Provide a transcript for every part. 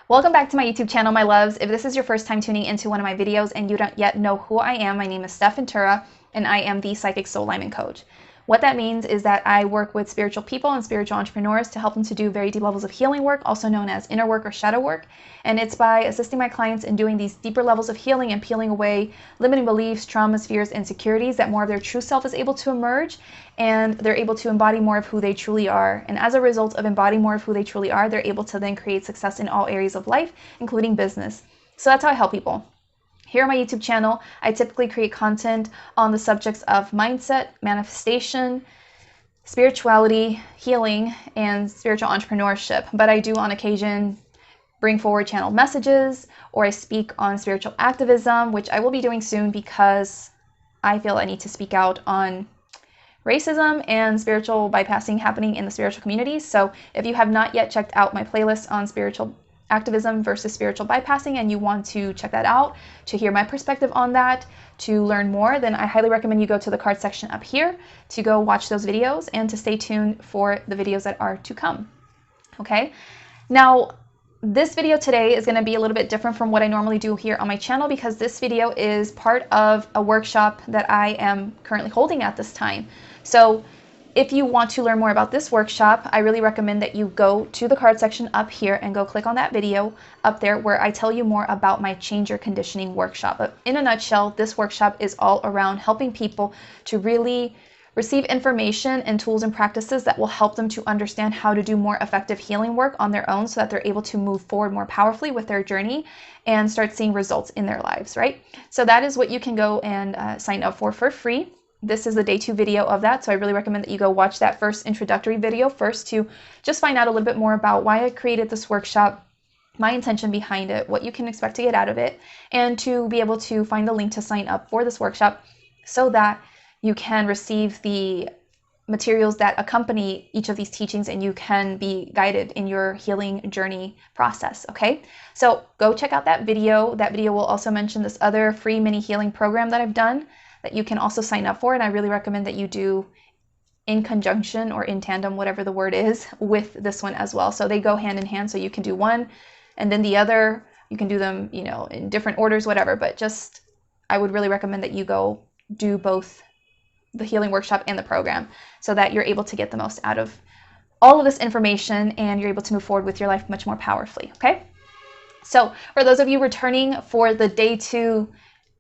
Welcome back to my YouTube channel, my loves. If this is your first time tuning into one of my videos and you don't yet know who I am, my name is Stef, and I am the Psychic Soul Alignment Coach. What that means is that I work with spiritual people and spiritual entrepreneurs to help them to do very deep levels of healing work, also known as inner work or shadow work. And it's by assisting my clients in doing these deeper levels of healing and peeling away limiting beliefs, traumas, fears, insecurities that more of their true self is able to emerge, and they're able to embody more of who they truly are. And as a result of embodying more of who they truly are, they're able to then create success in all areas of life, including business. So that's how I help people. Here on my YouTube channel, I typically create content on the subjects of mindset, manifestation, spirituality, healing, and spiritual entrepreneurship. But I do on occasion bring forward channel messages, or I speak on spiritual activism, which I will be doing soon because I feel I need to speak out on racism and spiritual bypassing happening in the spiritual communities. So if you have not yet checked out my playlist on spiritual activism versus spiritual bypassing and you want to check that out to hear my perspective on that, to learn more, then I highly recommend you go to the card section up here to go watch those videos and to stay tuned for the videos that are to come. Okay, now this video today is going to be a little bit different from what I normally do here on my channel because this video is part of a workshop that I am currently holding at this time. So if you want to learn more about this workshop, I really recommend that you go to the card section up here and go click on that video up there where I tell you more about my Change Your Conditioning workshop. But in a nutshell, this workshop is all around helping people to really receive information and tools and practices that will help them to understand how to do more effective healing work on their own so that they're able to move forward more powerfully with their journey and start seeing results in their lives, right? So that is what you can go and sign up for free. This is the day 2 video of that, so I really recommend that you go watch that first introductory video first to just find out a little bit more about why I created this workshop, my intention behind it, what you can expect to get out of it, and to be able to find the link to sign up for this workshop so that you can receive the materials that accompany each of these teachings and you can be guided in your healing journey process, okay? So go check out that video. That video will also mention this other free mini healing program that I've done that you can also sign up for, and I really recommend that you do in conjunction or in tandem, whatever the word is, with this one as well. So they go hand in hand, so you can do one and then the other. You can do them, you know, in different orders, whatever, but just I would really recommend that you go do both the healing workshop and the program so that you're able to get the most out of all of this information and you're able to move forward with your life much more powerfully, okay? So for those of you returning for the day 2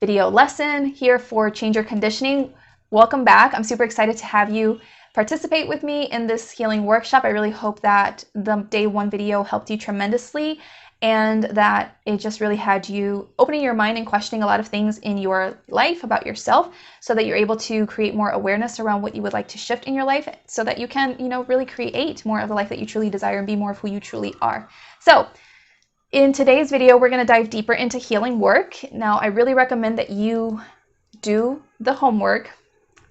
video lesson here for Change Your Conditioning, welcome back. I'm super excited to have you participate with me in this healing workshop. I really hope that the day 1 video helped you tremendously and that it just really had you opening your mind and questioning a lot of things in your life about yourself so that you're able to create more awareness around what you would like to shift in your life so that you can, you know, really create more of the life that you truly desire and be more of who you truly are. So in today's video, we're going to dive deeper into healing work. Now, I really recommend that you do the homework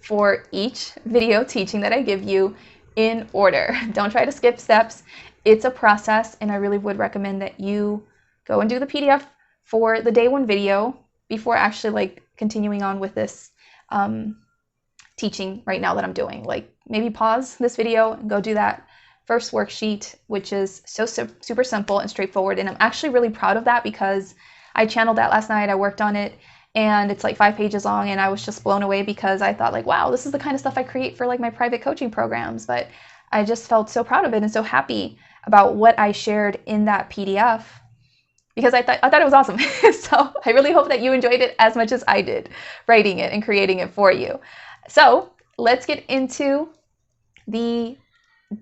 for each video teaching that I give you in order. Don't try to skip steps. It's a process, and I really would recommend that you go and do the PDF for the day 1 video before actually like continuing on with this teaching right now that I'm doing. Like maybe pause this video and go do that first worksheet, which is so super simple and straightforward. And I'm actually really proud of that because I channeled that last night. I worked on it and it's like 5 pages long and I was just blown away because I thought like, wow, this is the kind of stuff I create for like my private coaching programs. But I just felt so proud of it and so happy about what I shared in that PDF because I thought it was awesome. So I really hope that you enjoyed it as much as I did writing it and creating it for you. So let's get into the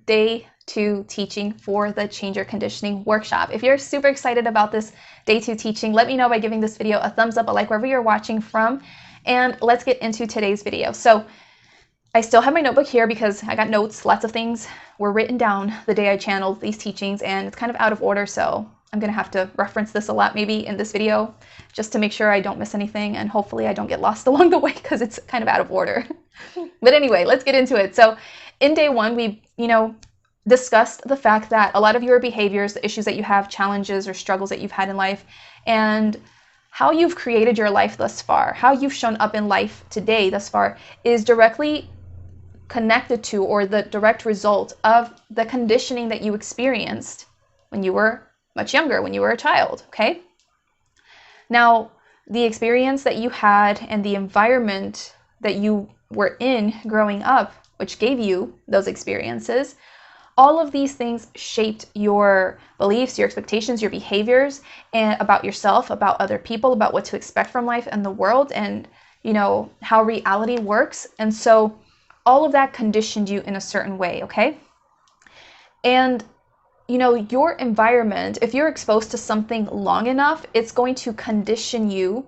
day 2 teaching for the Change Your Conditioning workshop. If you're super excited about this day 2 teaching, let me know by giving this video a thumbs up, a like wherever you're watching from, and let's get into today's video. So I still have my notebook here because I got notes. Lots of things were written down the day I channeled these teachings and it's kind of out of order, so I'm gonna have to reference this a lot maybe in this video just to make sure I don't miss anything and hopefully I don't get lost along the way because it's kind of out of order. But anyway, let's get into it. So in day 1, we, discussed the fact that a lot of your behaviors, the issues that you have, challenges or struggles that you've had in life, and how you've created your life thus far, how you've shown up in life today thus far is directly connected to or the direct result of the conditioning that you experienced when you were much younger, when you were a child, okay? Now, the experience that you had and the environment that you were in growing up, which gave you those experiences, all of these things shaped your beliefs, your expectations, your behaviors, and about yourself, about other people, about what to expect from life and the world, and how reality works. And so all of that conditioned you in a certain way, okay? And your environment, if you're exposed to something long enough, it's going to condition you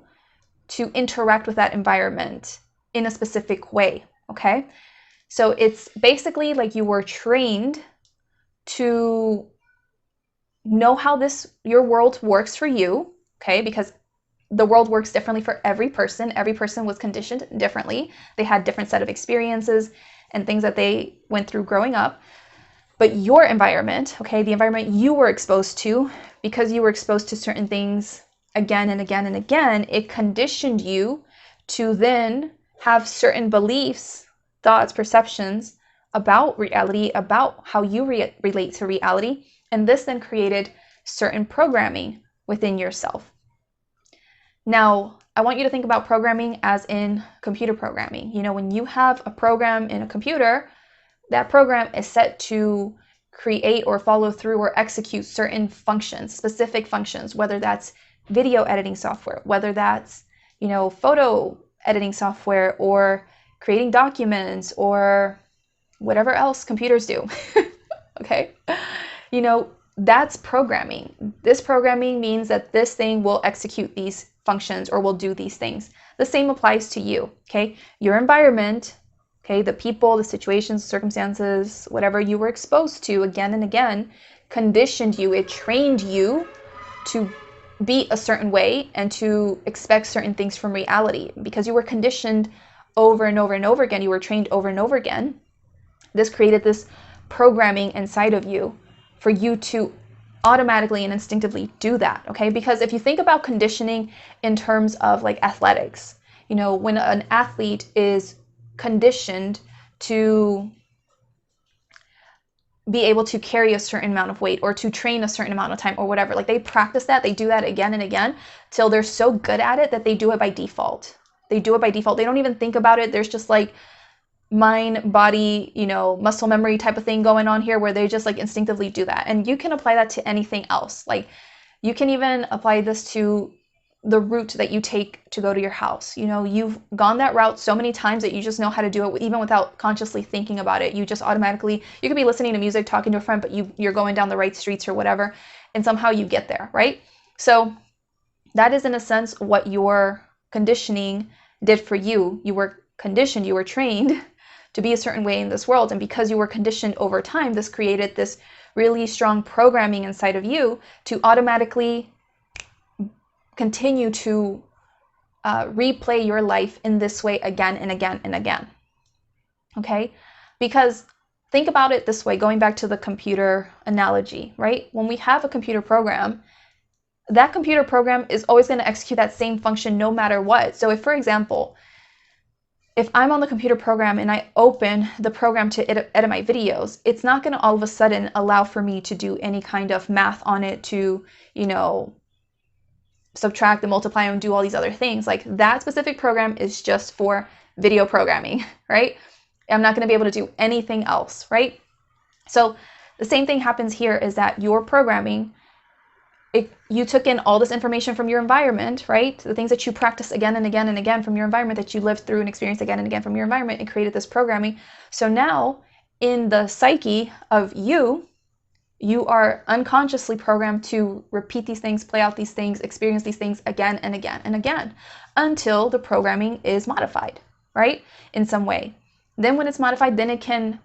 to interact with that environment in a specific way, okay? So it's basically like you were trained to know how your world works for you, okay? Because the world works differently for every person. Every person was conditioned differently. They had different set of experiences and things that they went through growing up. But your environment, okay, the environment you were exposed to, because you were exposed to certain things again and again and again, it conditioned you to then have certain beliefs, thoughts, perceptions about reality, about how you relate to reality. And this then created certain programming within yourself. Now, I want you to think about programming as in computer programming. When you have a program in a computer, that program is set to create or follow through or execute certain functions, specific functions, whether that's video editing software, whether that's, photo editing software, or creating documents, or whatever else computers do. Okay? That's programming. This programming means that this thing will execute these functions or will do these things. The same applies to you, okay? Your environment, okay, the people, the situations, circumstances, whatever you were exposed to again and again, conditioned you. It trained you to be a certain way and to expect certain things from reality because you were conditioned over and over and over again. You were trained over and over again. This created this programming inside of you for you to automatically and instinctively do that, okay? Because if you think about conditioning in terms of like athletics, when an athlete is conditioned to be able to carry a certain amount of weight or to train a certain amount of time or whatever, like they practice that, they do that again and again till they're so good at it that they do it by default. They do it by default. They don't even think about it. There's just like mind, body, muscle memory type of thing going on here where they just like instinctively do that. And you can apply that to anything else. Like you can even apply this to the route that you take to go to your house. You've gone that route so many times that you just know how to do it even without consciously thinking about it. You just automatically, you could be listening to music, talking to a friend, but you're going down the right streets or whatever, and somehow you get there, right? So that is in a sense what your conditioning did for you. You were conditioned, you were trained to be a certain way in this world. And because you were conditioned over time, this created this really strong programming inside of you to automatically continue to replay your life in this way again and again and again. Okay? Because think about it this way, going back to the computer analogy, right? When we have a computer program, that computer program is always going to execute that same function no matter what. So if, for example, if I'm on the computer program and I open the program to edit my videos, it's not going to all of a sudden allow for me to do any kind of math on it to, subtract and multiply and do all these other things. Like that specific program is just for video programming, right? I'm not going to be able to do anything else, right? So the same thing happens here is that your programming, you took in all this information from your environment, right? The things that you practice again and again and again from your environment, that you lived through and experienced again and again from your environment, and created this programming. So now in the psyche of you are unconsciously programmed to repeat these things, play out these things, experience these things again and again and again until the programming is modified, right? In some way. Then when it's modified, then it can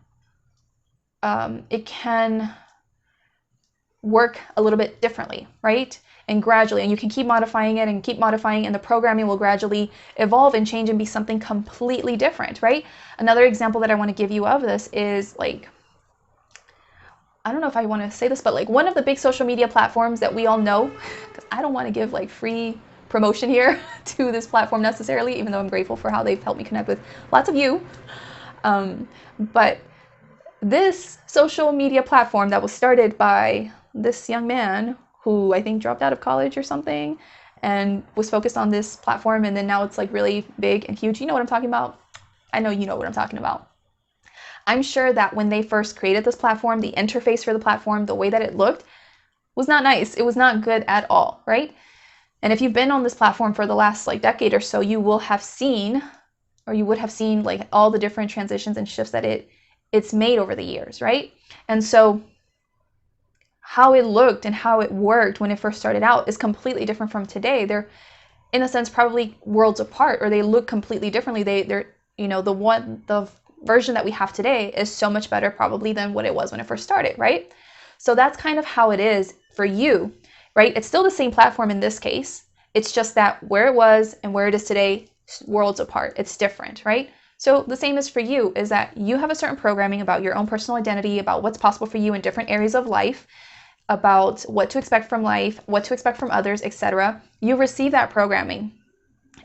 work a little bit differently, right? And gradually, and you can keep modifying it and keep modifying, and the programming will gradually evolve and change and be something completely different, right? Another example that I want to give you of this is like, I don't know if I want to say this, but like one of the big social media platforms that we all know, because I don't want to give like free promotion here to this platform necessarily, even though I'm grateful for how they've helped me connect with lots of you. But this social media platform that was started by this young man who I think dropped out of college or something and was focused on this platform, and then now it's like really big and huge. You know what I'm talking about? I know you know what I'm talking about. I'm sure that when they first created this platform, the interface for the platform, the way that it looked was not nice. It was not good at all, right? And if you've been on this platform for the last like decade or so, you will have seen, or you would have seen like all the different transitions and shifts that it's made over the years, right? And so how it looked and how it worked when it first started out is completely different from today. They're, in a sense, probably worlds apart, or they look completely differently. They're, you know, the version that we have today is so much better probably than what it was when it first started, right? So that's kind of how it is for you, right? It's still the same platform in this case. It's just that where it was and where it is today, worlds apart. It's different, right? So the same is for you, is that you have a certain programming about your own personal identity, about what's possible for you in different areas of life, about what to expect from life, what to expect from others, etc. You receive that programming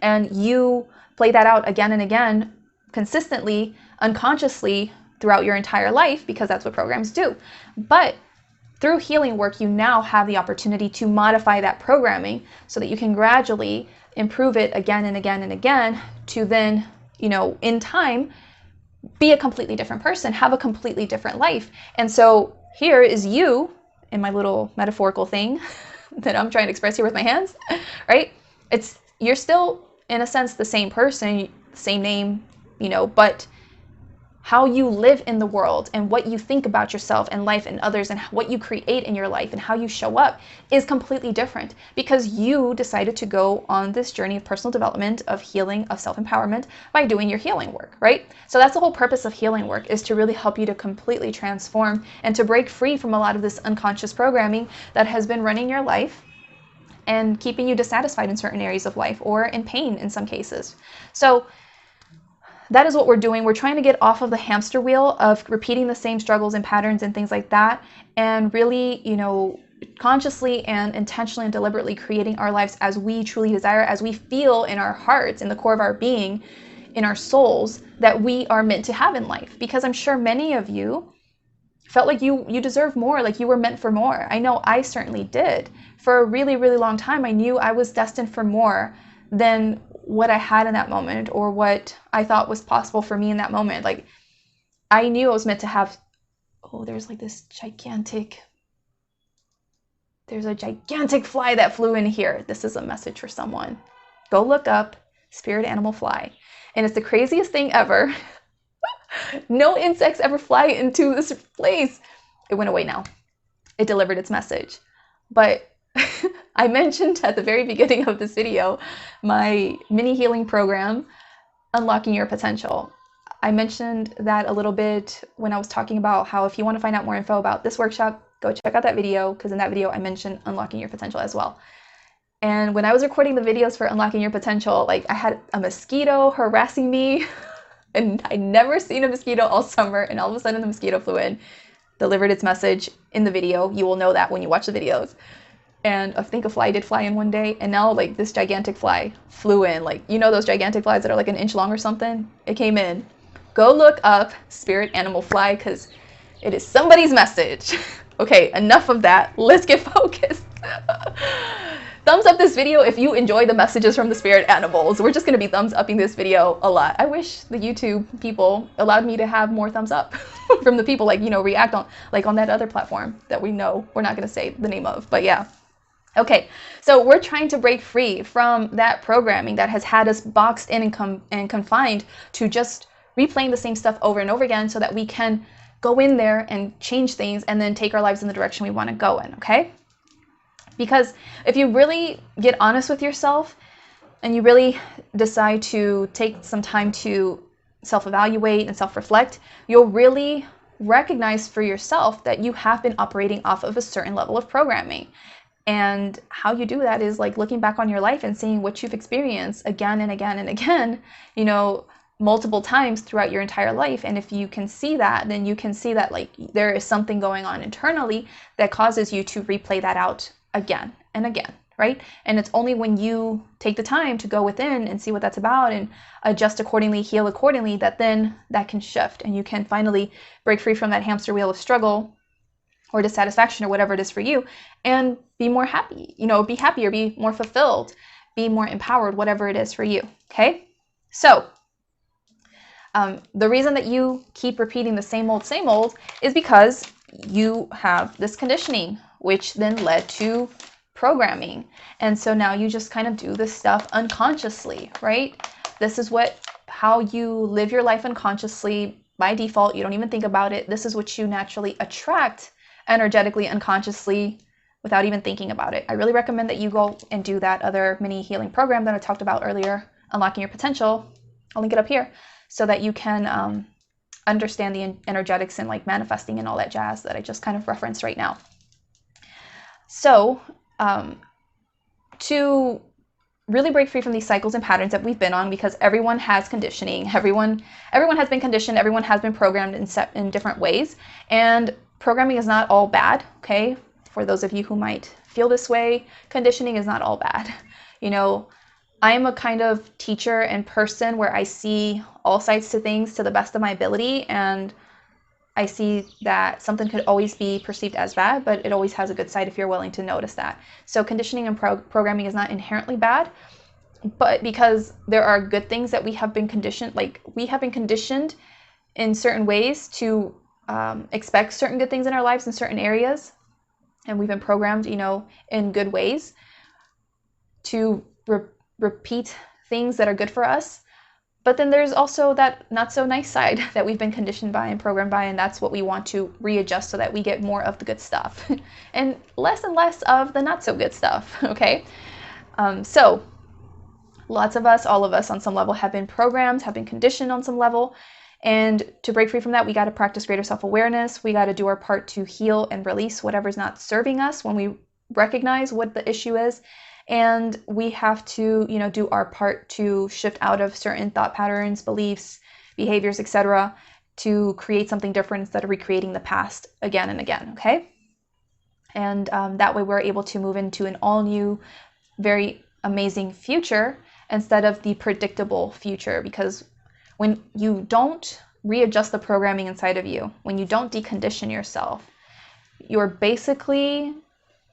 and you play that out again and again, consistently, unconsciously throughout your entire life, because that's what programs do. But through healing work, you now have the opportunity to modify that programming so that you can gradually improve it again and again and again to then, you know, in time, be a completely different person, have a completely different life. And so here is you in my little metaphorical thing that I'm trying to express here with my hands, right? You're still, in a sense, the same person, same name, you know, but how you live in the world and what you think about yourself and life and others and what you create in your life and how you show up is completely different, because you decided to go on this journey of personal development, of healing, of self-empowerment by doing your healing work, right? So that's the whole purpose of healing work, is to really help you to completely transform and to break free from a lot of this unconscious programming that has been running your life and keeping you dissatisfied in certain areas of life, or in pain in some cases. So that is what we're doing. We're trying to get off of the hamster wheel of repeating the same struggles and patterns and things like that, and really, you know, consciously and intentionally and deliberately creating our lives as we truly desire, as we feel in our hearts, in the core of our being, in our souls, that we are meant to have in life. Because I'm sure many of you felt like you deserve more, like you were meant for more. I know I certainly did. For a really, really long time, I knew I was destined for more than what I had in that moment, or what I thought was possible for me in that moment. Like, I knew I was meant to have, oh, there's a gigantic fly that flew in here. This is a message for someone. Go look up spirit animal fly. And it's the craziest thing ever. No insects ever fly into this place. It went away now. It delivered its message. But I mentioned at the very beginning of this video my mini healing program, Unlocking Your Potential. I mentioned that a little bit when I was talking about how if you want to find out more info about this workshop, go check out that video, because in that video I mentioned Unlocking Your Potential as well. And when I was recording the videos for Unlocking Your Potential, like, I had a mosquito harassing me and I'd never seen a mosquito all summer, and all of a sudden the mosquito flew in, delivered its message in the video. You will know that when you watch the videos. And I think a fly did fly in one day, and now like this gigantic fly flew in. Like, you know those gigantic flies that are like an inch long or something? It came in. Go look up spirit animal fly, because it is somebody's message. Okay, enough of that. Let's get focused. Thumbs up this video if you enjoy the messages from the spirit animals. We're just going to be thumbs upping this video a lot. I wish the YouTube people allowed me to have more thumbs up from the people, like, you know, react on, like, on that other platform that we know we're not going to say the name of, but yeah. Okay, so we're trying to break free from that programming that has had us boxed in and confined to just replaying the same stuff over and over again, so that we can go in there and change things and then take our lives in the direction we want to go in, okay? Because if you really get honest with yourself and you really decide to take some time to self-evaluate and self-reflect, you'll really recognize for yourself that you have been operating off of a certain level of programming. And how you do that is like looking back on your life and seeing what you've experienced again and again and again, you know, multiple times throughout your entire life. And if you can see that, then you can see that like there is something going on internally that causes you to replay that out again and again, right? And it's only when you take the time to go within and see what that's about and adjust accordingly, heal accordingly, that then that can shift and you can finally break free from that hamster wheel of struggle or dissatisfaction or whatever it is for you, and be more happy, be happier, be more fulfilled, be more empowered, whatever it is for you. Okay. So the reason that you keep repeating the same old is because you have this conditioning, which then led to programming. And so now you just kind of do this stuff unconsciously, right? This is how you live your life unconsciously by default. You don't even think about it. This is what you naturally attract energetically, unconsciously, without even thinking about it. I really recommend that you go and do that other mini healing program that I talked about earlier, Unlocking Your Potential. I'll link it up here so that you can understand the energetics and like manifesting and all that jazz that I just kind of referenced right now. So to really break free from these cycles and patterns that we've been on, because everyone has conditioning, everyone has been conditioned, everyone has been programmed in different ways, and programming is not all bad, okay? For those of you who might feel this way, conditioning is not all bad. I'm a kind of teacher and person where I see all sides to things to the best of my ability, and I see that something could always be perceived as bad, but it always has a good side if you're willing to notice that. So conditioning and programming is not inherently bad, but because there are good things that we have been conditioned, in certain ways to expect certain good things in our lives in certain areas, and we've been programmed, in good ways to repeat things that are good for us. But then there's also that not so nice side that we've been conditioned by and programmed by, and that's what we want to readjust so that we get more of the good stuff and less of the not so good stuff, okay? So lots of us, all of us on some level have been programmed, have been conditioned on some level, and to break free from that, we got to practice greater self-awareness. We got to do our part to heal and release whatever's not serving us when we recognize what the issue is. And we have to, do our part to shift out of certain thought patterns, beliefs, behaviors, etc., to create something different instead of recreating the past again and again, okay? And that way we're able to move into an all-new, very amazing future instead of the predictable future. Because when you don't readjust the programming inside of you, when you don't decondition yourself, you're basically,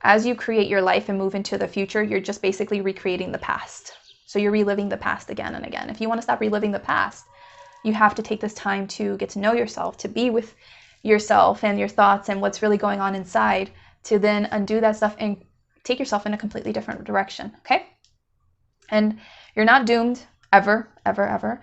as you create your life and move into the future, you're just basically recreating the past. So you're reliving the past again and again. If you want to stop reliving the past, you have to take this time to get to know yourself, to be with yourself and your thoughts and what's really going on inside, to then undo that stuff and take yourself in a completely different direction, okay? And you're not doomed ever, ever, ever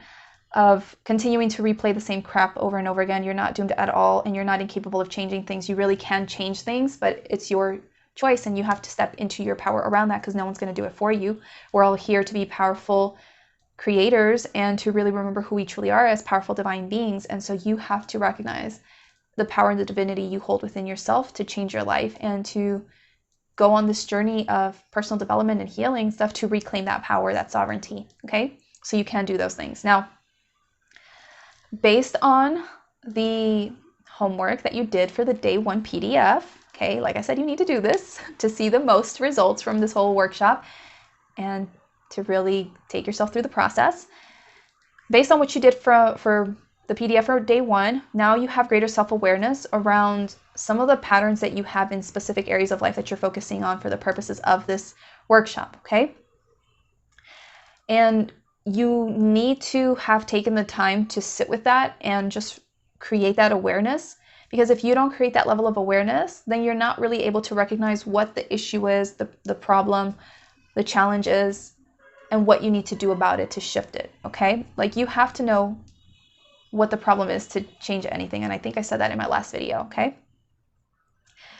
of continuing to replay the same crap over and over again. You're not doomed at all, and you're not incapable of changing things. You really can change things, but it's your choice, and you have to step into your power around that, because no one's going to do it for you. We're all here to be powerful creators and to really remember who we truly are as powerful divine beings. And so you have to recognize the power and the divinity you hold within yourself to change your life and to go on this journey of personal development and healing stuff to reclaim that power, that sovereignty, okay? So you can do those things. Now, based on the homework that you did for the day 1 PDF, okay, like I said, you need to do this to see the most results from this whole workshop and to really take yourself through the process. Based on what you did for the PDF for day 1, now you have greater self-awareness around some of the patterns that you have in specific areas of life that you're focusing on for the purposes of this workshop, okay? And you need to have taken the time to sit with that and just create that awareness. Because if you don't create that level of awareness, then you're not really able to recognize what the issue is, the problem, the challenge is, and what you need to do about it to shift it, okay? Like, you have to know what the problem is to change anything, and I think I said that in my last video, okay?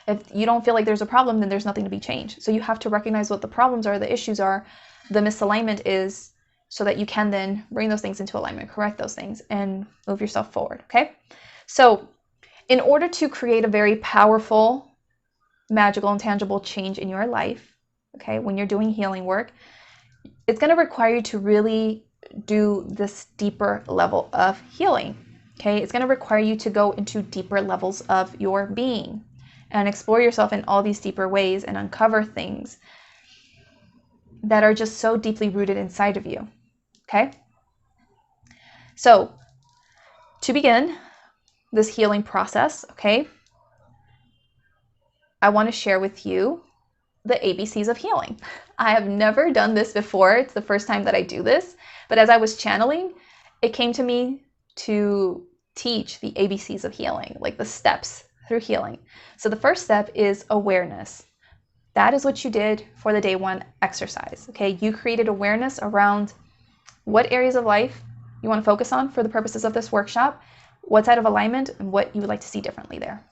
If you don't feel like there's a problem, then there's nothing to be changed. So you have to recognize what the problems are, the issues are, the misalignment is, so that you can then bring those things into alignment, correct those things, and move yourself forward, okay? So in order to create a very powerful, magical, and tangible change in your life, okay, when you're doing healing work, it's going to require you to really do this deeper level of healing, okay? It's going to require you to go into deeper levels of your being and explore yourself in all these deeper ways and uncover things that are just so deeply rooted inside of you, okay? So to begin this healing process, okay, I want to share with you the ABCs of healing. I have never done this before. It's the first time that I do this. But as I was channeling, it came to me to teach the ABCs of healing, like the steps through healing. So the first step is awareness. That is what you did for the day one exercise. Okay, you created awareness around what areas of life you want to focus on for the purposes of this workshop, what's out of alignment, and what you would like to see differently there.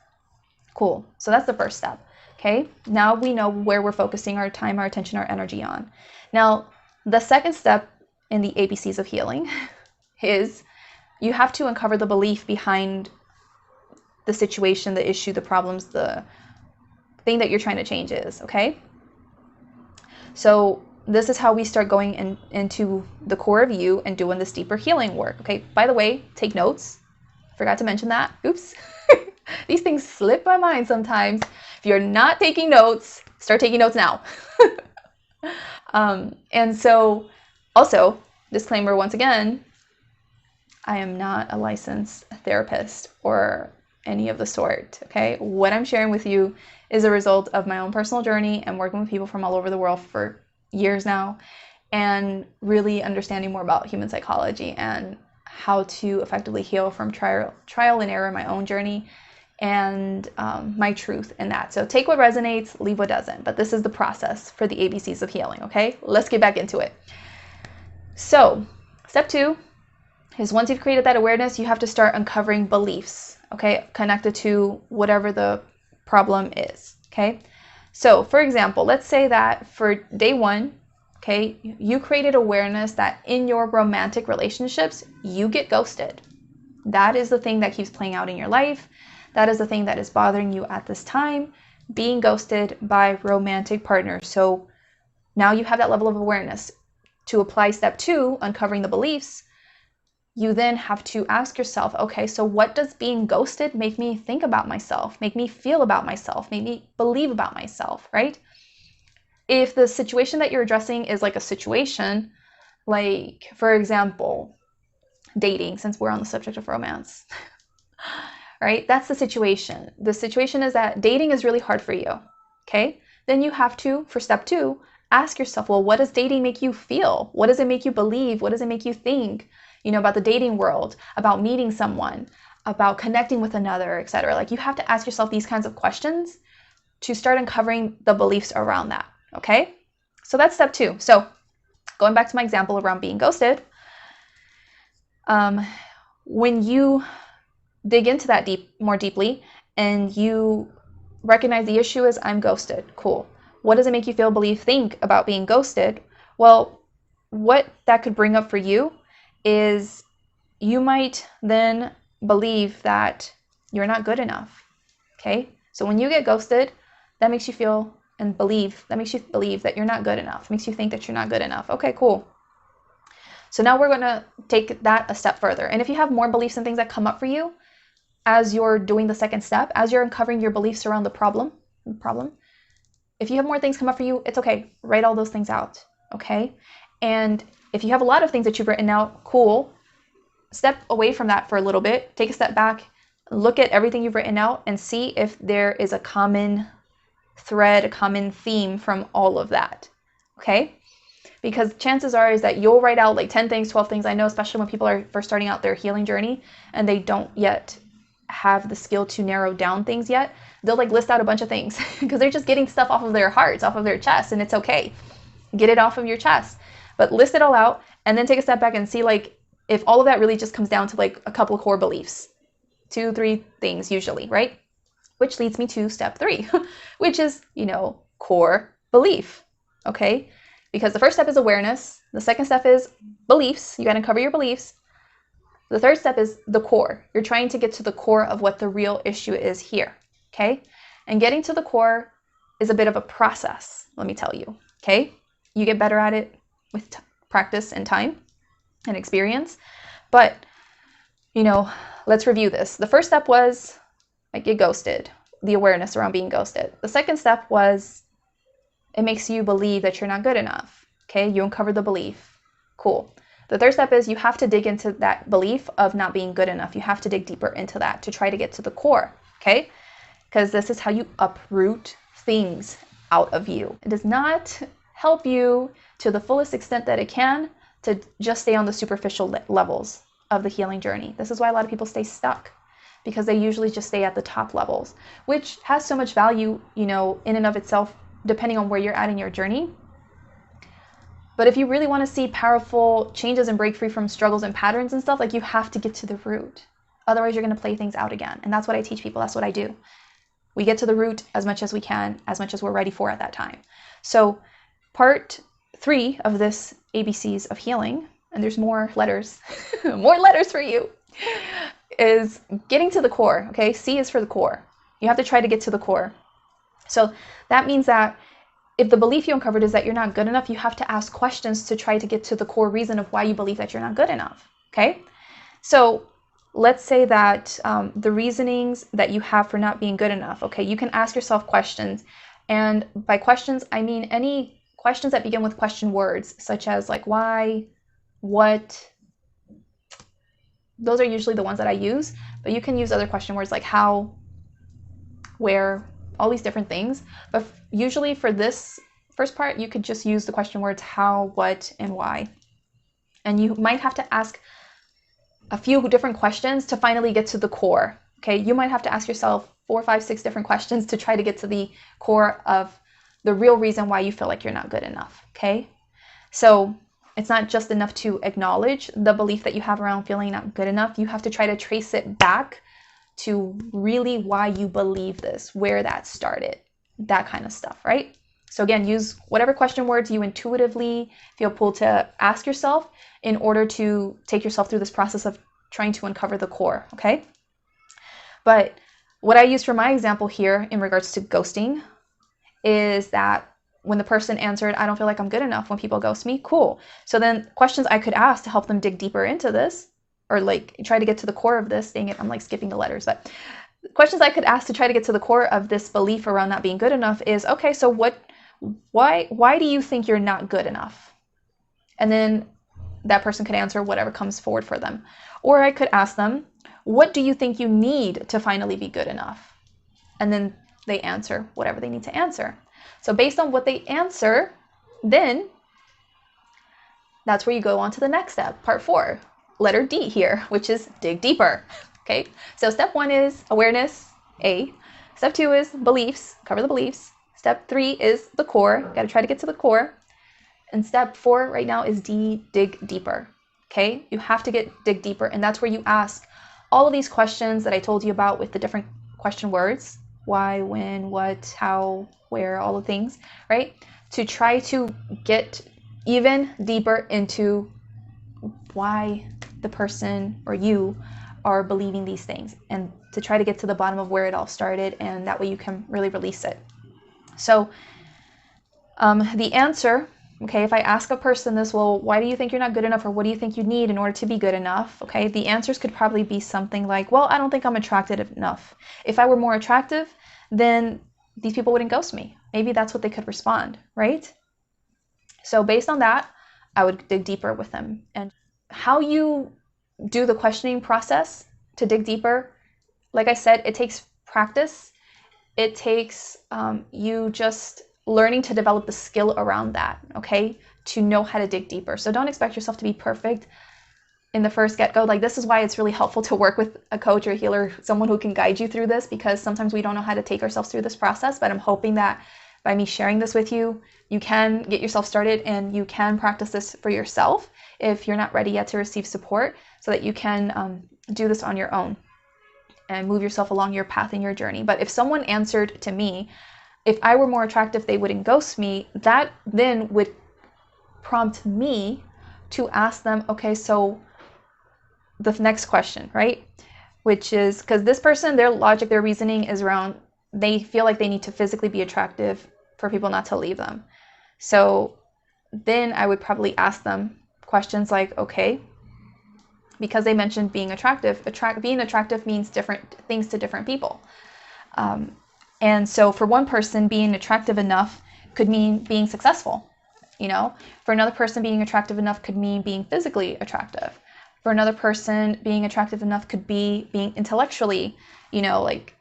Cool. So that's the first step. Okay, now we know where we're focusing our time, our attention, our energy on. Now, the second step in the ABCs of healing is you have to uncover the belief behind the situation, the issue, the problems, the thing that you're trying to change is, okay? So this is how we start going into the core of you and doing this deeper healing work, okay? By the way, take notes. Forgot to mention that. Oops. These things slip my mind sometimes. If you're not taking notes, start taking notes now. And so also, disclaimer once again, I am not a licensed therapist or any of the sort, okay? What I'm sharing with you is a result of my own personal journey and working with people from all over the world for years now, and really understanding more about human psychology and how to effectively heal from trial and error in my own journey, and my truth in that. So take what resonates, leave what doesn't. But this is the process for the ABCs of healing, okay? Let's get back into it. So step 2 is once you've created that awareness, you have to start uncovering beliefs, okay, connected to whatever the problem is, okay? So for example, let's say that for day 1, okay, you created awareness that in your romantic relationships, you get ghosted. That is the thing that keeps playing out in your life. That is the thing that is bothering you at this time, being ghosted by romantic partners. So now you have that level of awareness. To apply step 2, uncovering the beliefs, you then have to ask yourself, okay, so what does being ghosted make me think about myself, make me feel about myself, make me believe about myself, right? If the situation that you're addressing is like a situation, like, for example, dating, since we're on the subject of romance, right? That's the situation. The situation is that dating is really hard for you, okay? Then you have to, for step 2, ask yourself, well, what does dating make you feel? What does it make you believe? What does it make you think, about the dating world, about meeting someone, about connecting with another, etc. Like, you have to ask yourself these kinds of questions to start uncovering the beliefs around that, okay? So that's step 2. So going back to my example around being ghosted, when you dig into that more deeply and you recognize the issue is I'm ghosted, cool. What does it make you feel, believe, think about being ghosted? Well, what that could bring up for you is you might then believe that you're not good enough, okay? So when you get ghosted, that makes you feel and believe, that makes you believe that you're not good enough, makes you think that you're not good enough. Okay, cool. So now we're going to take that a step further. And if you have more beliefs and things that come up for you as you're doing the second step, as you're uncovering your beliefs around the problem, if you have more things come up for you, it's okay. Write all those things out, okay? And if you have a lot of things that you've written out, cool. Step away from that for a little bit. Take a step back. Look at everything you've written out and see if there is a common thread, a common theme from all of that, okay? Because chances are is that you'll write out like 10 things, 12 things. I know, especially when people are first starting out their healing journey and they don't yet have the skill to narrow down things yet, they'll like list out a bunch of things because they're just getting stuff off of their hearts, off of their chest, and it's okay. Get it off of your chest. But list it all out and then take a step back and see like if all of that really just comes down to like a couple of core beliefs. 2, 3 things usually, right? Which leads me to step 3, which is, core belief, okay? Because the first step is awareness. The second step is beliefs. You got to cover your beliefs. The third step is the core. You're trying to get to the core of what the real issue is here, okay? And getting to the core is a bit of a process, let me tell you, okay? You get better at it with practice and time and experience. But, let's review this. The first step was like get ghosted, the awareness around being ghosted. The second step was it makes you believe that you're not good enough, okay? You uncover the belief. Cool. The third step is you have to dig into that belief of not being good enough. You have to dig deeper into that to try to get to the core, okay? Because this is how you uproot things out of you. It does not help you to the fullest extent that it can to just stay on the superficial levels of the healing journey. This is why a lot of people stay stuck, because they usually just stay at the top levels, which has so much value, you know, in and of itself, depending on where you're at in your journey. But if you really want to see powerful changes and break free from struggles and patterns and stuff, like, you have to get to the root. Otherwise, you're going to play things out again. And that's what I teach people. That's what I do. We get to the root as much as we can, as much as we're ready for at that time. So part 3 of this ABCs of healing, and there's more letters, more letters for you, is getting to the core. Okay, C is for the core. You have to try to get to the core. So that means that if the belief you uncovered is that you're not good enough, you have to ask questions to try to get to the core reason of why you believe that you're not good enough. Okay, so let's say that the reasonings that you have for not being good enough, okay, you can ask yourself questions. And by questions, I mean any questions that begin with question words, such as like why, what. Those are usually the ones that I use, but you can use other question words like how, where, all these different things. But usually for this first part, you could just use the question words how, what, and why. And you might have to ask a few different questions to finally get to the core. Okay, you might have to ask yourself 4, 5, 6 different questions to try to get to the core of the real reason why you feel like you're not good enough. Okay, so it's not just enough to acknowledge the belief that you have around feeling not good enough. You have to try to trace it back to really why you believe this, where that started, that kind of stuff, right? So again, use whatever question words you intuitively feel pulled to ask yourself in order to take yourself through this process of trying to uncover the core, okay? But what I use for my example here in regards to ghosting is that when the person answered, I don't feel like I'm good enough when people ghost me, cool. So then questions I could ask to help them dig deeper into this, or like try to get to the core of this, dang it, I'm like skipping the letters, but questions I could ask to try to get to the core of this belief around not being good enough is, okay, so why do you think you're not good enough? And then that person could answer whatever comes forward for them. Or I could ask them, what do you think you need to finally be good enough? And then they answer whatever they need to answer. So based on what they answer, then that's where you go on to the next step, part 4, letter D here, which is dig deeper. Okay, so step 1 is awareness, A. Step 2 is beliefs, cover the beliefs. Step 3 is the core, got to try to get to the core. And step 4 right now is D, dig deeper. Okay, you have to dig deeper, and that's where you ask all of these questions that I told you about with the different question words, why, when, what, how, where, all the things, right? To try to get even deeper into why the person or you are believing these things, and to try to get to the bottom of where it all started, and that way you can really release it. So the answer, okay, if I ask a person this, well, why do you think you're not good enough, or what do you think you need in order to be good enough? Okay, the answers could probably be something like, well, I don't think I'm attractive enough. If I were more attractive, then these people wouldn't ghost me. Maybe that's what they could respond, right? So based on that, I would dig deeper with them. And how you do the questioning process to dig deeper, like I said, it takes practice. It takes you just learning to develop the skill around that, okay, to know how to dig deeper. So don't expect yourself to be perfect in the first get-go. Like, this is why it's really helpful to work with a coach or a healer, someone who can guide you through this, because sometimes we don't know how to take ourselves through this process. But I'm hoping that by me sharing this with you, you can get yourself started and you can practice this for yourself if you're not ready yet to receive support, so that you can do this on your own and move yourself along your path in your journey. But if someone answered to me, if I were more attractive, they wouldn't ghost me, that then would prompt me to ask them, okay, so the next question, right? Which is, because this person, their logic, their reasoning is around, they feel like they need to physically be attractive for people not to leave them. So then I would probably ask them questions like, okay, because they mentioned being attractive, being attractive means different things to different people. And so for one person, being attractive enough could mean being successful. You know, for another person, being attractive enough could mean being physically attractive. For another person, being attractive enough could be being intellectually, you know, like,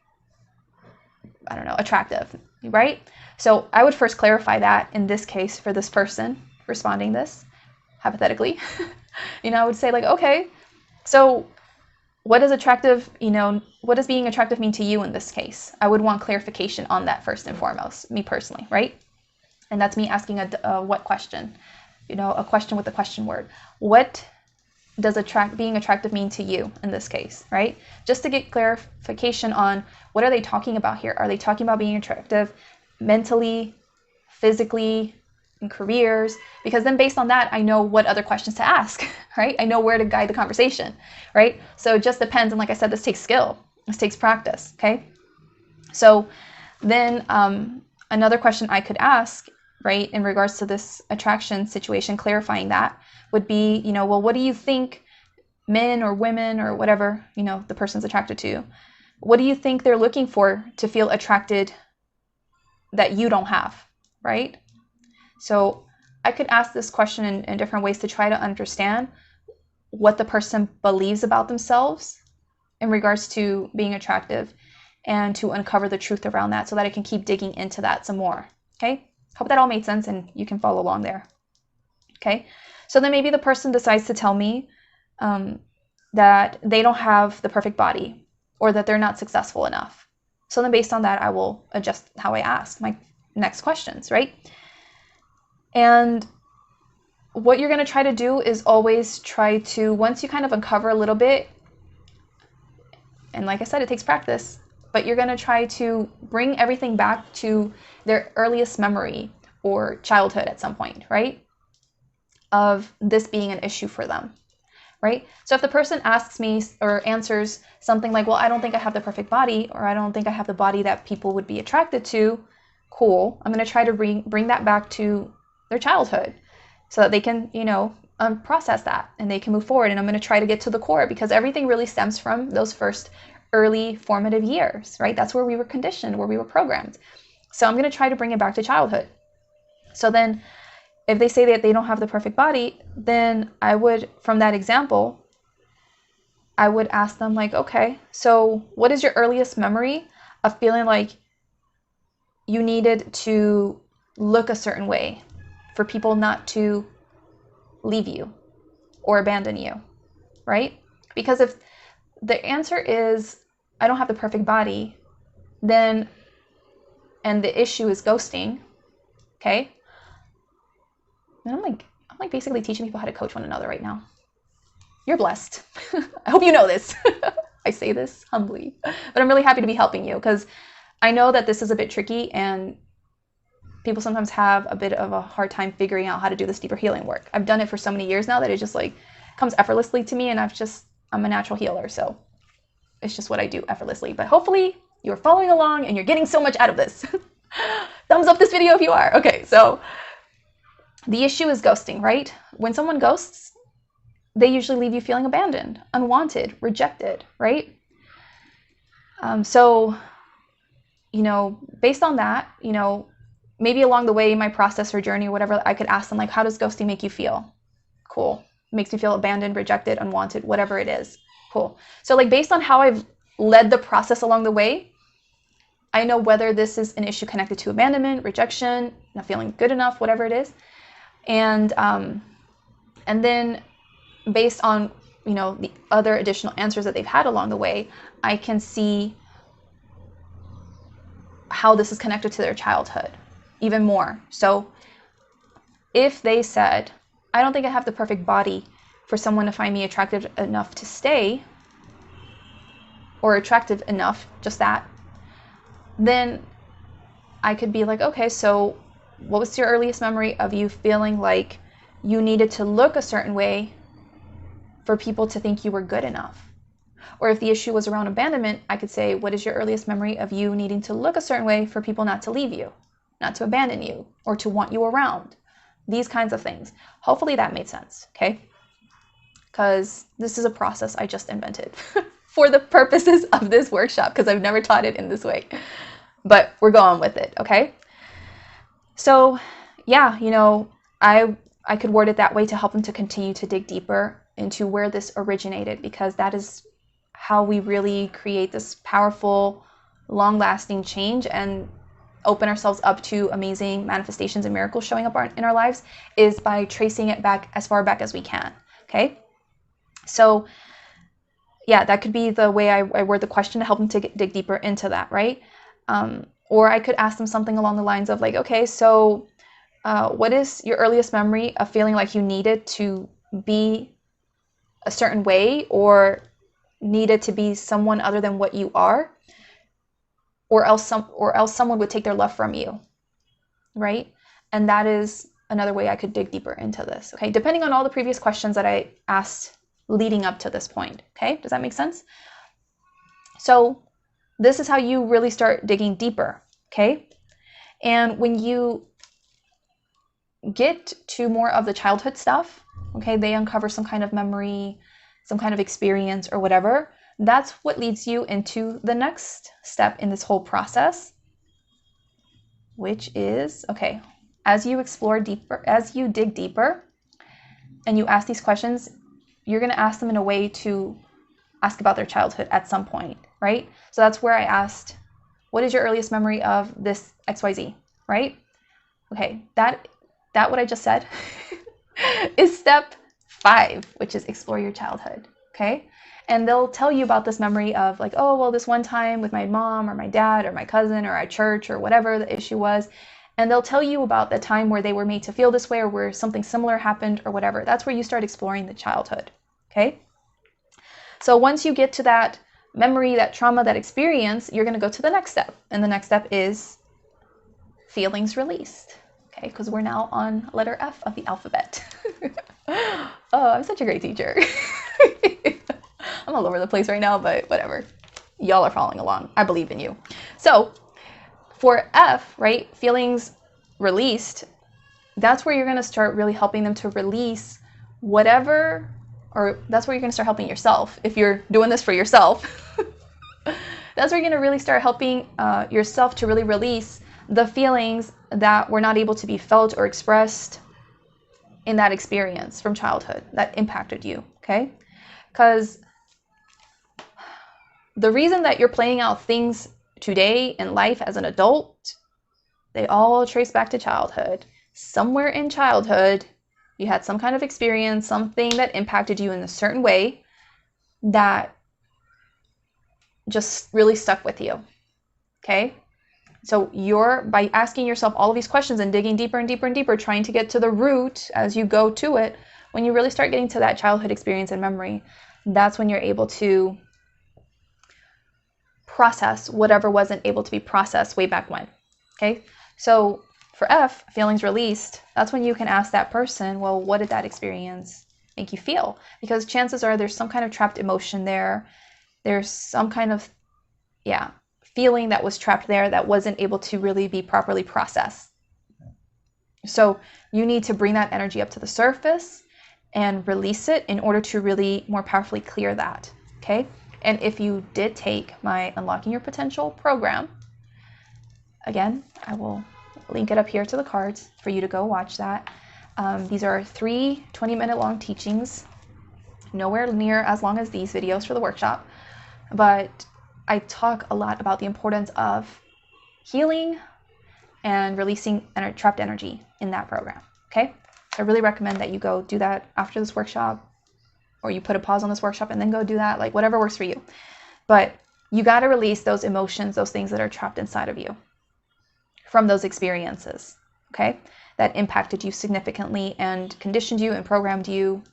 I don't know, attractive. right? So I would first clarify that in this case for this person responding this, hypothetically. I would say like, okay, so what does attractive, what does being attractive mean to you in this case? I would want clarification on that first and foremost, me personally, right? And that's me asking a what question, a question with a question word. What does being attractive mean to you in this case, right? Just to get clarification on what are they talking about here? Are they talking about being attractive mentally, physically, in careers? Because then based on that, I know what other questions to ask, right? I know where to guide the conversation, right? So it just depends. And like I said, this takes skill. This takes practice, okay? So then another question I could ask, right, in regards to this attraction situation, clarifying that would be, well, what do you think men or women or whatever, the person's attracted to, what do you think they're looking for to feel attracted that you don't have, right? So I could ask this question in different ways to try to understand what the person believes about themselves in regards to being attractive and to uncover the truth around that so that I can keep digging into that some more, okay? Hope that all made sense and you can follow along there, okay? So then maybe the person decides to tell me that they don't have the perfect body or that they're not successful enough. So then based on that, I will adjust how I ask my next questions, right? And what you're going to try to do is always try to, once you kind of uncover a little bit, and like I said, it takes practice, but you're going to try to bring everything back to their earliest memory or childhood at some point, right? Of this being an issue for them, right? So if the person asks me or answers something like, well, I don't think I have the perfect body, or I don't think I have the body that people would be attracted to, cool. I'm going to try to bring that back to their childhood so that they can, process that and they can move forward. And I'm going to try to get to the core because everything really stems from those first early formative years, right? That's where we were conditioned, where we were programmed. So I'm going to try to bring it back to childhood. So then if they say that they don't have the perfect body, then I would, from that example, I would ask them like, okay, so what is your earliest memory of feeling like you needed to look a certain way for people not to leave you or abandon you, right? Because if the answer is, I don't have the perfect body, then, and the issue is ghosting, okay? And I'm like basically teaching people how to coach one another right now. You're blessed. I hope you know this. I say this humbly, but I'm really happy to be helping you because I know that this is a bit tricky and people sometimes have a bit of a hard time figuring out how to do this deeper healing work. I've done it for so many years now that it just like comes effortlessly to me, and I'm a natural healer, so it's just what I do effortlessly. But hopefully you're following along and you're getting so much out of this. Thumbs up this video if you are. Okay, so the issue is ghosting, right? When someone ghosts, they usually leave you feeling abandoned, unwanted, rejected, right? So, based on that, maybe along the way, my process or journey or whatever, I could ask them like, how does ghosting make you feel? Cool. Makes me feel abandoned, rejected, unwanted, whatever it is. Cool. So like based on how I've led the process along the way, I know whether this is an issue connected to abandonment, rejection, not feeling good enough, whatever it is. And then based on, the other additional answers that they've had along the way, I can see how this is connected to their childhood even more. So if they said, I don't think I have the perfect body for someone to find me attractive enough to stay, or attractive enough, just that, then I could be like, okay, so what was your earliest memory of you feeling like you needed to look a certain way for people to think you were good enough? Or if the issue was around abandonment, I could say, what is your earliest memory of you needing to look a certain way for people not to leave you, not to abandon you, or to want you around? These kinds of things. Hopefully that made sense, okay? Because this is a process I just invented for the purposes of this workshop, because I've never taught it in this way. But we're going with it, okay? So yeah, I could word it that way to help them to continue to dig deeper into where this originated, because that is how we really create this powerful, long-lasting change. And open ourselves up to amazing manifestations and miracles showing up in our lives is by tracing it back as far back as we can. Okay. So yeah, that could be the way I word the question to help them to dig deeper into that, right? Or I could ask them something along the lines of like, okay, so what is your earliest memory of feeling like you needed to be a certain way or needed to be someone other than what you are, or else someone would take their love from you, right? And that is another way I could dig deeper into this, okay? Depending on all the previous questions that I asked leading up to this point, okay? Does that make sense? So this is how you really start digging deeper, okay? And when you get to more of the childhood stuff, okay, they uncover some kind of memory, some kind of experience or whatever, that's what leads you into the next step in this whole process, which is, okay, as you explore deeper, as you dig deeper and you ask these questions, you're going to ask them in a way to ask about their childhood at some point, right? So that's where I asked, what is your earliest memory of this XYZ, right? Okay, that what I just said is step 5, which is explore your childhood, okay? And they'll tell you about this memory of like, oh, well, this one time with my mom or my dad or my cousin or at church or whatever the issue was. And they'll tell you about the time where they were made to feel this way or where something similar happened or whatever. That's where you start exploring the childhood, okay? So once you get to that memory, that trauma, that experience, you're going to go to the next step. And the next step is feelings released, okay? Because we're now on letter F of the alphabet. Oh, I'm such a great teacher. I'm all over the place right now, but whatever. Y'all are following along. I believe in you. So for F, right, feelings released, that's where you're going to start really helping them to release whatever, or that's where you're going to start helping yourself. If you're doing this for yourself, that's where you're going to really start helping yourself to really release the feelings that were not able to be felt or expressed in that experience from childhood that impacted you, okay? Because the reason that you're playing out things today in life as an adult, they all trace back to childhood. Somewhere in childhood, you had some kind of experience, something that impacted you in a certain way that just really stuck with you, okay? So you're, by asking yourself all of these questions and digging deeper and deeper and deeper, trying to get to the root as you go to it, when you really start getting to that childhood experience and memory, that's when you're able to process whatever wasn't able to be processed way back when, okay? So for F, feelings released, that's when you can ask that person, well, what did that experience make you feel? Because chances are there's some kind of trapped emotion there. There's some kind of, feeling that was trapped there that wasn't able to really be properly processed. So you need to bring that energy up to the surface and release it in order to really more powerfully clear that, okay? And if you did take my Unlocking Your Potential program, again, I will link it up here to the cards for you to go watch that. These are 3 20-minute long teachings, nowhere near as long as these videos for the workshop, but I talk a lot about the importance of healing and releasing trapped energy in that program, okay? I really recommend that you go do that after this workshop, or you put a pause on this workshop and then go do that, like whatever works for you. But you got to release those emotions, those things that are trapped inside of you from those experiences, okay? That impacted you significantly and conditioned you and programmed you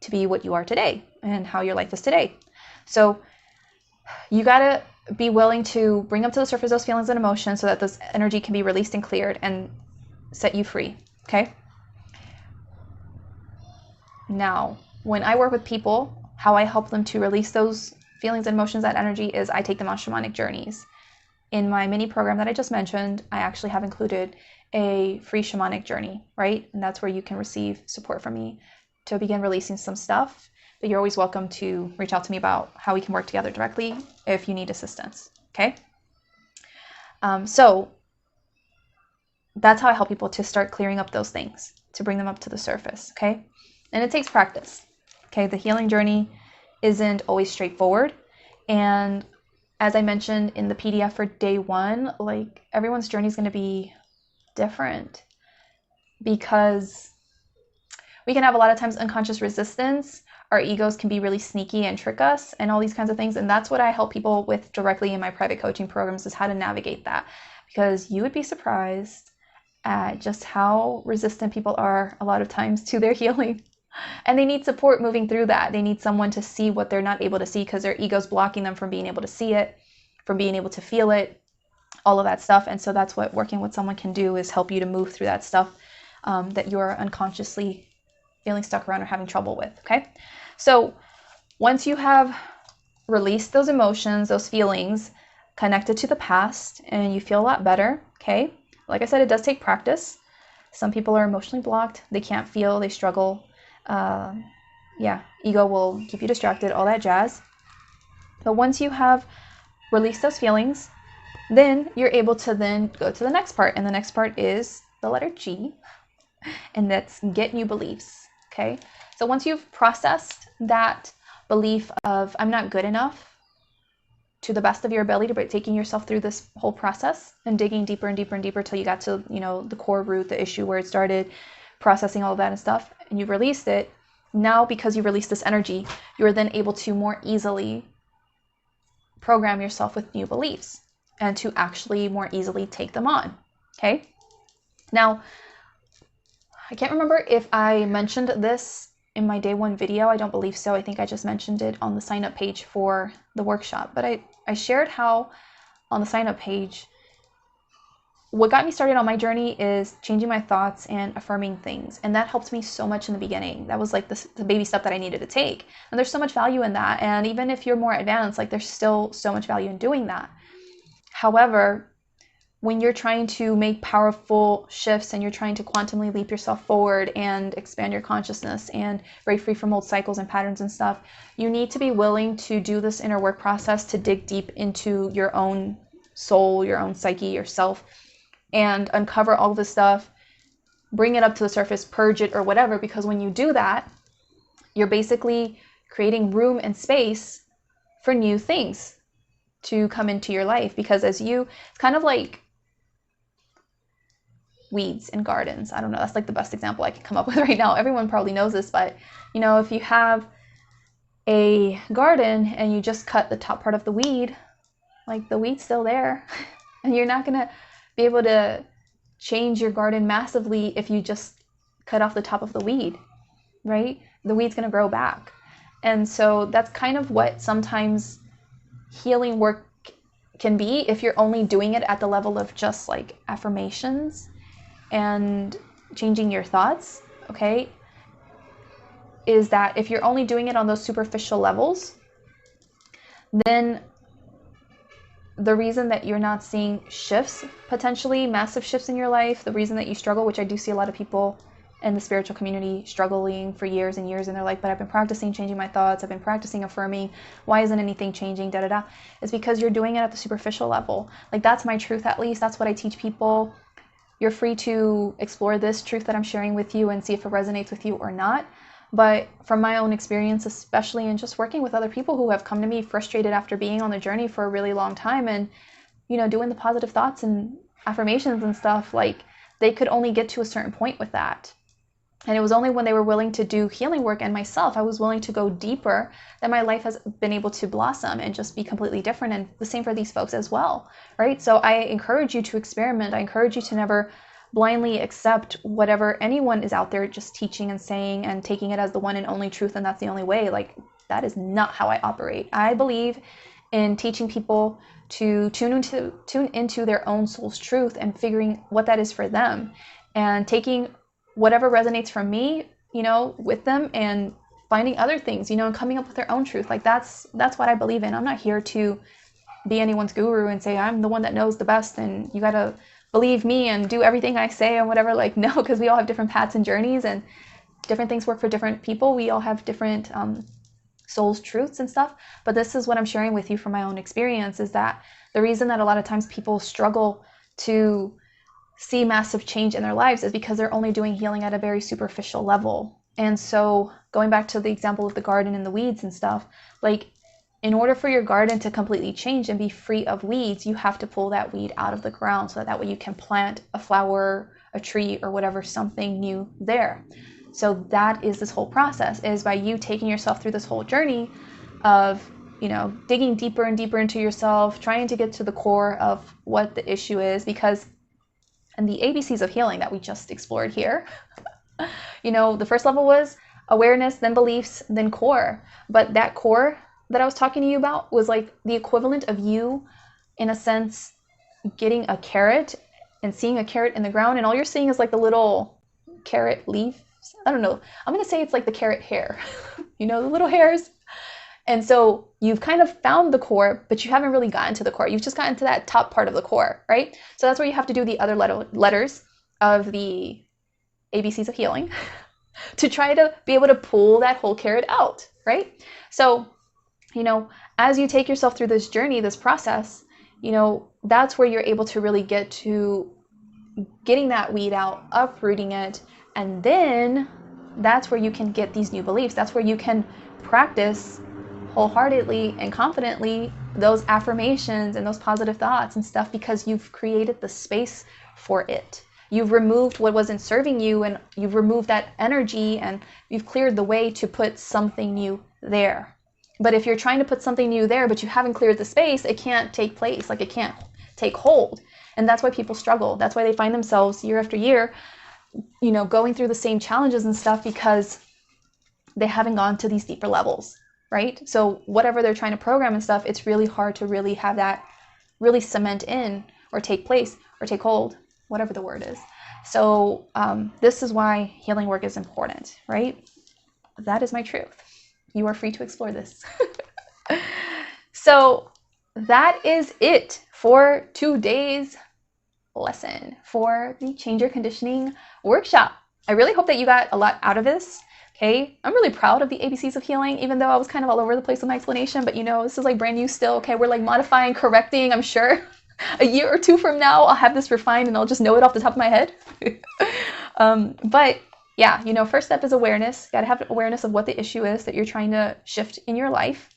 to be what you are today and how your life is today. So you got to be willing to bring up to the surface those feelings and emotions so that this energy can be released and cleared and set you free, okay? Now, when I work with people, how I help them to release those feelings and emotions, that energy, is I take them on shamanic journeys. In my mini program that I just mentioned, I actually have included a free shamanic journey, right? And that's where you can receive support from me to begin releasing some stuff. But you're always welcome to reach out to me about how we can work together directly if you need assistance, okay? So that's how I help people to start clearing up those things, to bring them up to the surface, okay? And it takes practice, okay? The healing journey isn't always straightforward, and as I mentioned in the PDF for day 1, like everyone's journey is going to be different, because we can have a lot of times unconscious resistance. Our egos can be really sneaky and trick us and all these kinds of things. And that's what I help people with directly in my private coaching programs, is how to navigate that. Because you would be surprised at just how resistant people are a lot of times to their healing. And they need support moving through that. They need someone to see what they're not able to see, because their ego's blocking them from being able to see it, from being able to feel it, all of that stuff. And so that's what working with someone can do, is help you to move through that stuff that you're unconsciously feeling stuck around or having trouble with. Okay, so once you have released those emotions, those feelings connected to the past, and you feel a lot better, okay, like I said, it does take practice. Some people are emotionally blocked, they can't feel, they struggle. Ego will keep you distracted, all that jazz. But once you have released those feelings, then you're able to then go to the next part, and the next part is the letter G, and that's get new beliefs. Okay, so once you've processed that belief of I'm not good enough to the best of your ability, but taking yourself through this whole process and digging deeper and deeper and deeper till you got to, the core root, the issue where it started, processing all of that and stuff, and you've released it. Now, because you released this energy, you're then able to more easily program yourself with new beliefs and to actually more easily take them on. Okay, now I can't remember if I mentioned this in my day 1 video. I don't believe so. I think I just mentioned it on the sign up page for the workshop. But I shared how on the sign up page, what got me started on my journey is changing my thoughts and affirming things. And that helped me so much in the beginning. That was like the baby step that I needed to take. And there's so much value in that. And even if you're more advanced, like there's still so much value in doing that. However, when you're trying to make powerful shifts and you're trying to quantumly leap yourself forward and expand your consciousness and break free from old cycles and patterns and stuff, you need to be willing to do this inner work process, to dig deep into your own soul, your own psyche, yourself, and uncover all this stuff, bring it up to the surface, purge it or whatever, because when you do that, you're basically creating room and space for new things to come into your life. Because it's kind of like weeds in gardens. I don't know, that's like the best example I can come up with right now. Everyone probably knows this, but if you have a garden and you just cut the top part of the weed, like the weed's still there and you're not gonna be able to change your garden massively if you just cut off the top of the weed, right? The weed's gonna grow back. And so that's kind of what sometimes healing work can be, if you're only doing it at the level of just like affirmations and changing your thoughts, okay, is that if you're only doing it on those superficial levels, then the reason that you're not seeing shifts, potentially massive shifts in your life, the reason that you struggle, which I do see a lot of people in the spiritual community struggling for years and years, and they're like, but I've been practicing changing my thoughts, I've been practicing affirming, why isn't anything changing, is because you're doing it at the superficial level. Like, that's my truth, at least. That's what I teach people. You're free to explore this truth that I'm sharing with you and see if it resonates with you or not. But from my own experience, especially in just working with other people who have come to me frustrated after being on the journey for a really long time and, doing the positive thoughts and affirmations and stuff, like, they could only get to a certain point with that. And it was only when they were willing to do healing work, and myself, I was willing to go deeper, that my life has been able to blossom and just be completely different. And the same for these folks as well, right? So I encourage you to experiment. I encourage you to never blindly accept whatever anyone is out there just teaching and saying and taking it as the one and only truth, and that's the only way. Like, that is not how I operate. I believe in teaching people to tune into their own soul's truth and figuring what that is for them, and taking whatever resonates from me, with them, and finding other things, and coming up with their own truth. Like, that's what I believe in. I'm not here to be anyone's guru and say I'm the one that knows the best and you gotta believe me and do everything I say and whatever. Like, no, because we all have different paths and journeys, and different things work for different people. We all have different soul's truths and stuff. But this is what I'm sharing with you from my own experience, is that the reason that a lot of times people struggle to see massive change in their lives is because they're only doing healing at a very superficial level. And so, going back to the example of the garden and the weeds and stuff, like, in order for your garden to completely change and be free of weeds, you have to pull that weed out of the ground so that way you can plant a flower, a tree, or whatever, something new there. So that is this whole process, is by you taking yourself through this whole journey of, digging deeper and deeper into yourself, trying to get to the core of what the issue is. Because in the ABCs of healing that we just explored here, the first level was awareness, then beliefs, then core. But that core that I was talking to you about was like the equivalent of you, in a sense, getting a carrot and seeing a carrot in the ground, and all you're seeing is like the little carrot leaves. I don't know. I'm going to say it's like the carrot hair, the little hairs. And so you've kind of found the core, but you haven't really gotten to the core. You've just gotten to that top part of the core, right? So that's where you have to do the other letters of the ABCs of healing to try to be able to pull that whole carrot out, right? So, as you take yourself through this journey, this process, that's where you're able to really get to getting that weed out, uprooting it, and then that's where you can get these new beliefs. That's where you can practice wholeheartedly and confidently those affirmations and those positive thoughts and stuff, because you've created the space for it. You've removed what wasn't serving you, and you've removed that energy, and you've cleared the way to put something new there. But if you're trying to put something new there, but you haven't cleared the space, it can't take place. Like, it can't take hold. And that's why people struggle. That's why they find themselves year after year, going through the same challenges and stuff, because they haven't gone to these deeper levels, right? So whatever they're trying to program and stuff, it's really hard to really have that really cement in or take place or take hold, whatever the word is. So this is why healing work is important, right? That is my truth. You are free to explore this. So that is it for today's lesson for the Change Your Conditioning workshop. I really hope that you got a lot out of this. Okay, I'm really proud of the ABCs of healing, even though I was kind of all over the place with my explanation, but this is like brand new still. Okay, we're like modifying, correcting. I'm sure a year or two from now, I'll have this refined and I'll just know it off the top of my head. But yeah, first step is awareness. You got to have awareness of what the issue is that you're trying to shift in your life.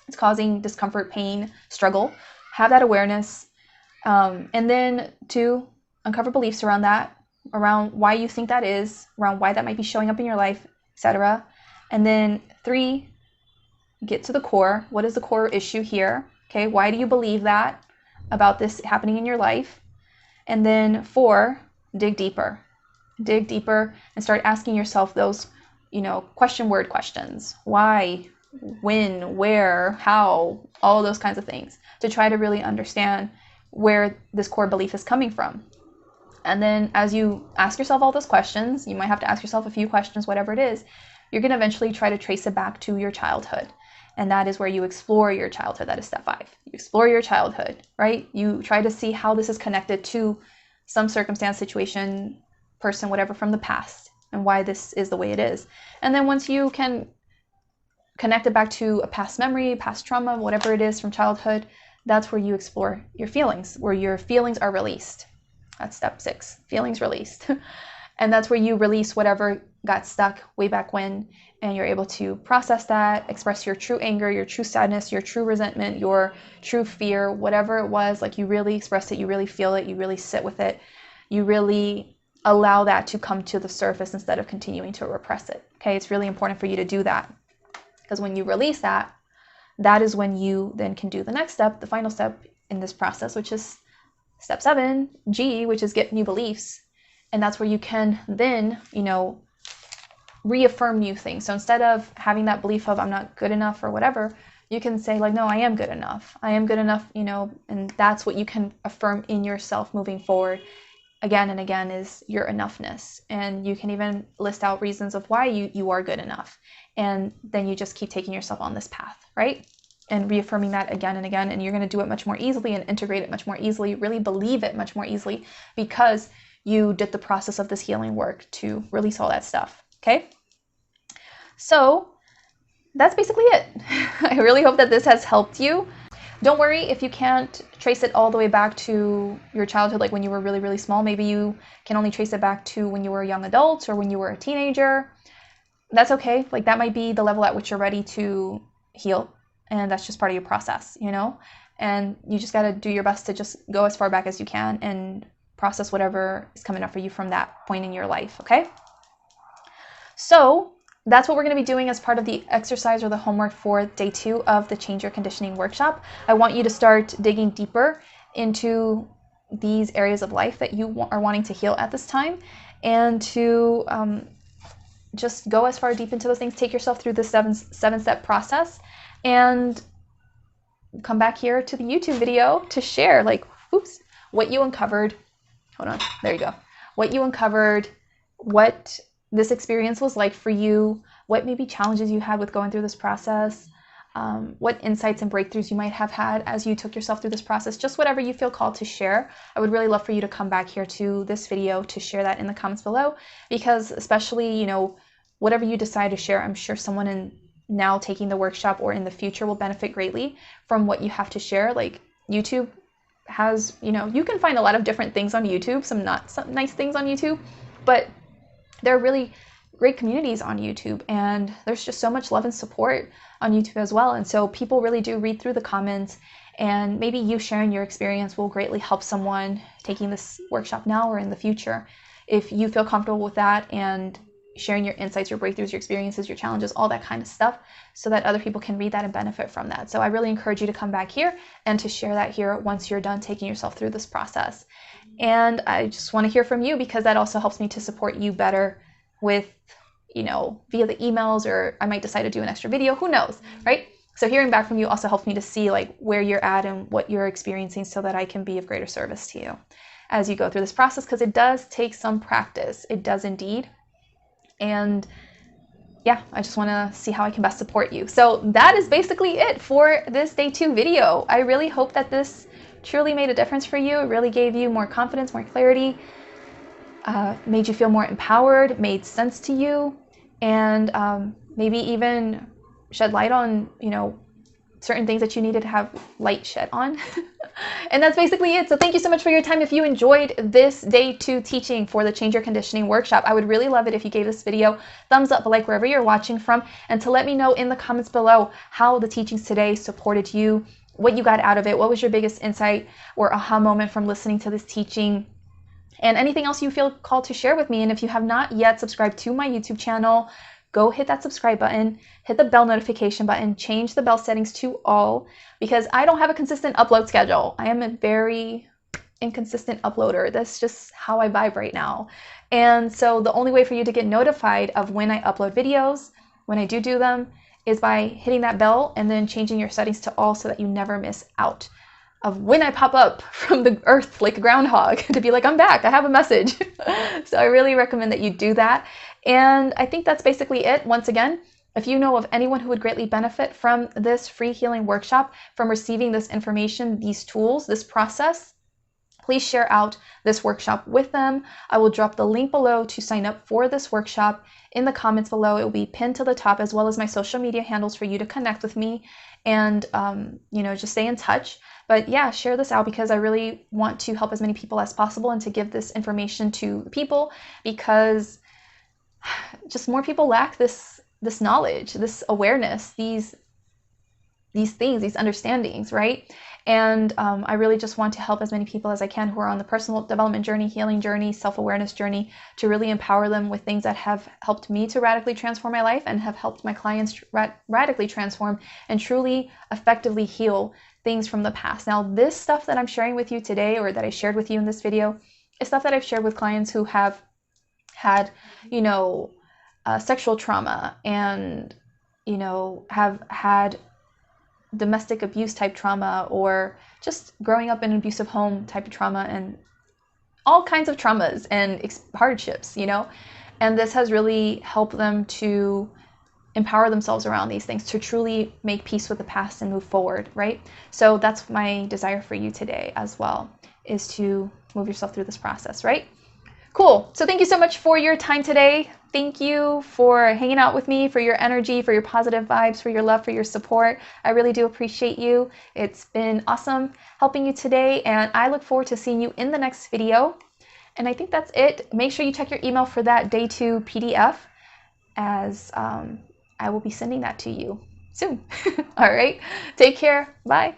It's causing discomfort, pain, struggle. Have that awareness. And then 2, uncover beliefs around that, around why you think that is, around why that might be showing up in your life, etc. And then 3, get to the core. What is the core issue here? Okay, why do you believe that about this happening in your life? And then 4, dig deeper. Dig deeper and start asking yourself those, question word questions. Why, when, where, how, all those kinds of things, to try to really understand where this core belief is coming from. And then as you ask yourself all those questions, you might have to ask yourself a few questions, whatever it is, you're going to eventually try to trace it back to your childhood. And that is where you explore your childhood. That is step 5. You explore your childhood, right? You try to see how this is connected to some circumstance, situation, person, whatever from the past, and why this is the way it is. And then once you can connect it back to a past memory, past trauma, whatever it is from childhood, that's where you explore your feelings, where your feelings are released. That's step 6, feelings released. And that's where you release whatever got stuck way back when, and you're able to process that, express your true anger, your true sadness, your true resentment, your true fear, whatever it was, like you really express it, you really feel it, you really sit with it, you really allow that to come to the surface instead of continuing to repress it. Okay, it's really important for you to do that, because when you release that, that is when you then can do the next step, the final step in this process, which is step 7, G, which is get new beliefs. And that's where you can then, reaffirm new things. So instead of having that belief of I'm not good enough or whatever, you can say like, no, I am good enough. I am good enough, and that's what you can affirm in yourself moving forward again and again, is your enoughness. And you can even list out reasons of why you are good enough. And then you just keep taking yourself on this path, right? And reaffirming that again and again. And you're going to do it much more easily and integrate it much more easily, really believe it much more easily, because you did the process of this healing work to release all that stuff. Okay? So that's basically it. I really hope that this has helped you. Don't worry if you can't trace it all the way back to your childhood, like when you were really, really small. Maybe you can only trace it back to when you were a young adult or when you were a teenager. That's okay. Like that might be the level at which you're ready to heal and that's just part of your process, you know? And you just got to do your best to just go as far back as you can and process whatever is coming up for you from that point in your life, okay? So that's what we're going to be doing as part of the exercise or the homework for day 2 of the Change Your Conditioning workshop. I want you to start digging deeper into these areas of life that you are wanting to heal at this time, and to just go as far deep into those things. Take yourself through the seven-step process, and come back here to the YouTube video to share, like, oops, what you uncovered. Hold on, there you go. What you uncovered, what this experience was like for you, what maybe challenges you had with going through this process, what insights and breakthroughs you might have had as you took yourself through this process, just whatever you feel called to share. I would really love for you to come back here to this video to share that in the comments below, because especially, you know, whatever you decide to share, I'm sure someone in now taking the workshop or in the future will benefit greatly from what you have to share. Like, YouTube has, you know, you can find a lot of different things on YouTube, some nice things on YouTube, but there are really great communities on YouTube, and there's just so much love and support on YouTube as well. And so people really do read through the comments, and maybe you sharing your experience will greatly help someone taking this workshop now or in the future. If you feel comfortable with that and sharing your insights, your breakthroughs, your experiences, your challenges, all that kind of stuff, so that other people can read that and benefit from that. So I really encourage you to come back here and to share that here once you're done taking yourself through this process. And I just want to hear from you, because that also helps me to support you better with, you know, via the emails, or I might decide to do an extra video, who knows, right? So hearing back from you also helps me to see like where you're at and what you're experiencing, so that I can be of greater service to you as you go through this process, because it does take some practice. It does indeed. And yeah, I just want to see how I can best support you. So that is basically it for this day 2 video. I really hope that this truly made a difference for you. It really gave you more confidence, more clarity, made you feel more empowered, made sense to you, and maybe even shed light on, you know, certain things that you needed to have light shed on. And that's basically it. So thank you so much for your time. If you enjoyed this day 2 teaching for the Change Your Conditioning workshop, I would really love it if you gave this video thumbs up, like wherever you're watching from, and to let me know in the comments below how the teachings today supported you, what you got out of it, what was your biggest insight or aha moment from listening to this teaching, and anything else you feel called to share with me. And if you have not yet subscribed to my YouTube channel, go hit that subscribe button, hit the bell notification button, change the bell settings to all, because I don't have a consistent upload schedule. I am a very inconsistent uploader. That's just how I vibe right now. And so the only way for you to get notified of when I upload videos, when I do them, is by hitting that bell and then changing your settings to all, so that you never miss out of when I pop up from the earth like a groundhog to be like, I'm back, I have a message. So I really recommend that you do that. And I think that's basically it. Once again, if you know of anyone who would greatly benefit from this free healing workshop, from receiving this information, these tools, this process, please share out this workshop with them. I will drop the link below to sign up for this workshop in the comments below. It will be pinned to the top, as well as my social media handles for you to connect with me and, you know, just stay in touch. But yeah, share this out, because I really want to help as many people as possible and to give this information to people, because just more people lack this knowledge, this awareness, these things, these understandings, right? And I really just want to help as many people as I can who are on the personal development journey, healing journey, self-awareness journey, to really empower them with things that have helped me to radically transform my life and have helped my clients radically transform and truly effectively heal things from the past. Now, this stuff that I'm sharing with you today, or that I shared with you in this video, is stuff that I've shared with clients who have had, you know, sexual trauma, and, you know, have had domestic abuse type trauma, or just growing up in an abusive home type of trauma, and all kinds of traumas and hardships, you know. And this has really helped them to empower themselves around these things, to truly make peace with the past and move forward, right? So that's my desire for you today as well, is to move yourself through this process, right? Cool. So thank you so much for your time today. Thank you for hanging out with me, for your energy, for your positive vibes, for your love, for your support. I really do appreciate you. It's been awesome helping you today, and I look forward to seeing you in the next video. And I think that's it. Make sure you check your email for that day 2 PDF, as I will be sending that to you soon. All right. Take care. Bye.